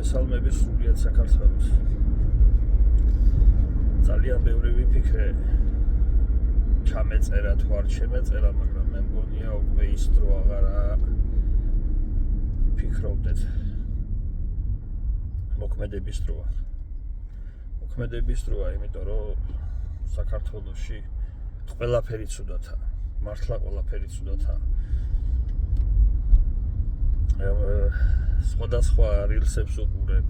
მოგესალმები სრულიად საქართველოს. ძალიან ბევრი ვიფიქრე ჩამეწერა თუ არ შემეწერა, მაგრამ მე მგონია უკვე ის დრო აღარა ფიქრობდეთ. მოქმედების დროა. იმიტომ რომ საქართველოში ყველაფერი ცუდათაა. მართლა ყველაფერი ცუდათაა. სხვადასხვა რილსებს უყურებ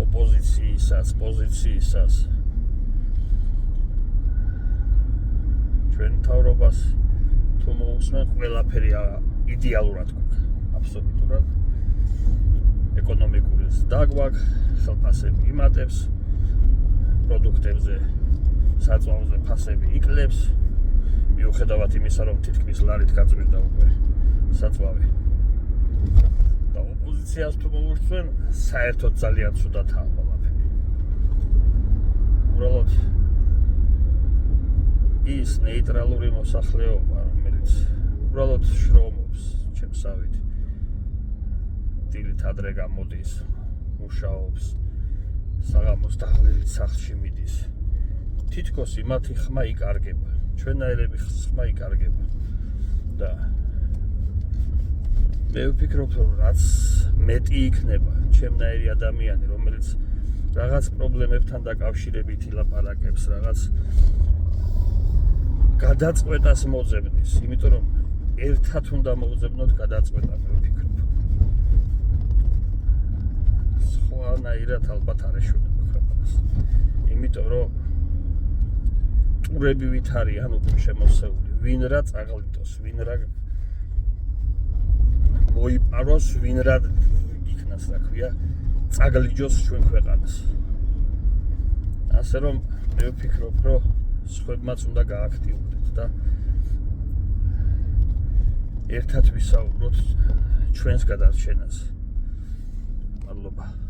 ოპოზიციისას, პოზიციისას. ჩვენ მთავრობას თუ მოусმენ, ყველაფერი იდეალურად გვაქვს, აბსოლუტურად. ეკონომიკური ზრდა გვაქვს, ხელფასები იმატებს, პროდუქტებზე საწვავზე ფასები იკლებს, მიუხედავად იმისა, რომ თითქმის ლარით გაწვირდა უკვე საწვავი. და ოპოზიციას თუ მოусმენ, საერთოდ ძალიან ცუდათაა ყველაფერი. უბრალოდ ის ნეიტრალური მოსახლეობა, რომელიც უბრალოდ შრომობს ჩემსავით, დილით ადრე გამოდის, მუშაობს, საღამოს დაღლილი სახლში მიდის. თითქოს იმათი ხმა იკარგება, ჩვენაირები ხმა იკარგება. და მე ვფიქრობ, რომ რაც მეტი იქნება ჩემნაირი ადამიანი, რომელიც რაღაც პრობლემებთან დაკავშირებით ილაპარაკებს, რაღაც გადაწყვეტას მოძებნის, იმიტომ რომ ერთად უნდა მოვძებნოთ გადაწყვეტა, მე ვფიქრობ. სხვანაირად ალბათ არ ეშვება ქვეყანას. იმიტომ რომ ტურები ვით არიან უკვე შემოსეული, ვინ რა წაღლიტოს, ვინ რა მოიპაროს, ვინ რა იქნას, რა ქვია, წაგლიჯოს ჩვენ ქვეყანას. ასე რომ მე ვფიქრობ, რომ სხვებმაც უნდა გააქტიურდეთ და ერთად ვისაუბროთ ჩვენს გადარჩენას. მადლობა.